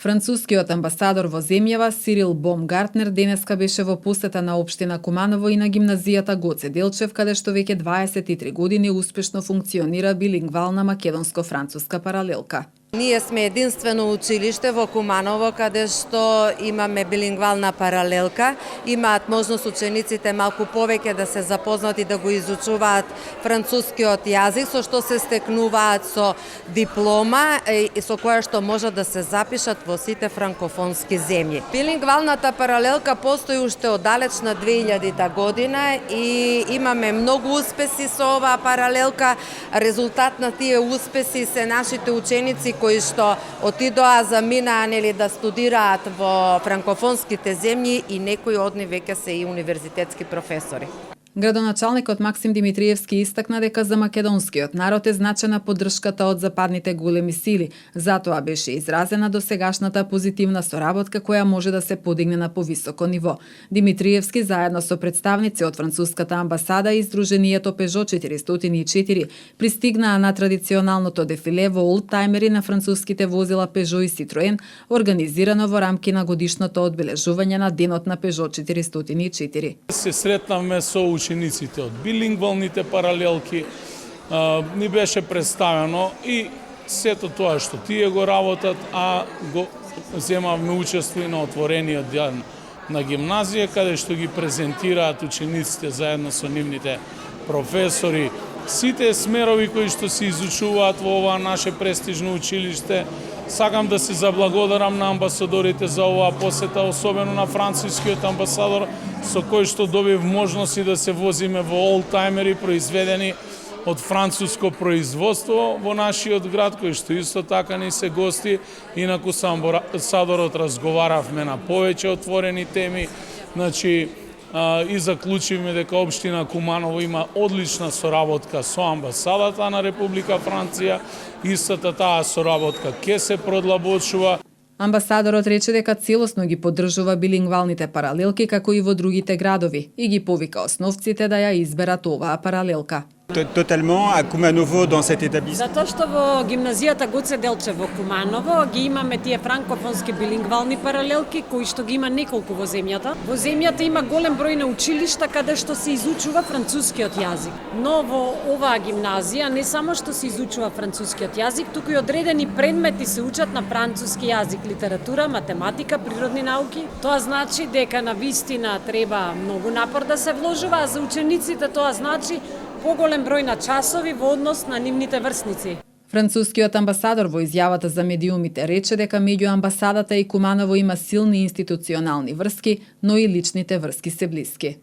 Францускиот амбасадор во земјава Сирил Бомгартнер денеска беше во посета на општина Куманово и на гимназијата Гоце Делчев, каде што веќе 23 години успешно функционира билингвална македонско-француска паралелка. Ние сме единствено училиште во Куманово каде што имаме билингвална паралелка. Имаат можност учениците малку повеќе да се запознат и да го изучуваат францускиот јазик, со што се стекнуваат со диплома и со која што можат да се запишат во сите франкофонски земји. Билингвалната паралелка постои уште од далечна 2000 година и имаме многу успеси со оваа паралелка. Резултат на тие успеси се нашите ученици кои што отидоа заминаа да студираат во франкофонските земји и некои од нив веќе се и универзитетски професори. Градоначалникот Максим Димитриевски истакна дека за македонскиот народ е значена поддршката од западните големи сили. Затоа беше изразена досегашната позитивна соработка која може да се подигне на повисоко ниво. Димитриевски заедно со представници од француската амбасада и Сдруженијето Пежо 404 пристигнаа на традиционалното дефиле во олдтаймери на француските возила Пежо и Ситроен, организирано во рамки на годишното одбележување на денот на Пежо 404. Се сретнавме со учениците од билингвалните паралелки, ни беше представено и сето тоа што тие го работат, а го земавме учество и на отворениот ден на гимназија, каде што ги презентираат учениците заедно со нивните професори. Сите смерови кои што се изучуваат во ова наше престижно училиште. Сакам да се заблагодарам на амбасадорите за оваа посета, особено на францускиот амбасадор, со кој што добив можност и да се возиме во олдтаймери произведени од француско производство во нашиот град, кој што исто така ни се гости. Инаку со амбасадорот разговаравме на повеќе отворени теми. И заклучивме дека општина Куманово има одлична соработка со амбасадата на Република Франција. Истата таа соработка ќе се продлабочува. Амбасадорот рече дека целосно ги поддржува билингвалните паралелки како и во другите градови и ги повика основците да ја изберат оваа паралелка. Totalement à Kumanovo dans cet établissement. Затоа што во гимназијата Гоце Делчев во Куманово ги имаме тие франкофонски билингвални паралелки кои што ги има неколку во земјата. Во земјата има голем број на училишта каде што се изучува францускиот јазик. Но во оваа гимназија не само што се изучува францускиот јазик, туку и одредени предмети се учат на француски јазик, литература, математика, природни науки. Тоа значи дека на вистина треба многу напор да се вложува, а за учениците тоа значи поголем број на часови во однос на нивните врсници. Францускиот амбасадор во изјавата за медиумите рече дека меѓу амбасадата и Куманово има силни институционални врски, но и личните врски се блиски.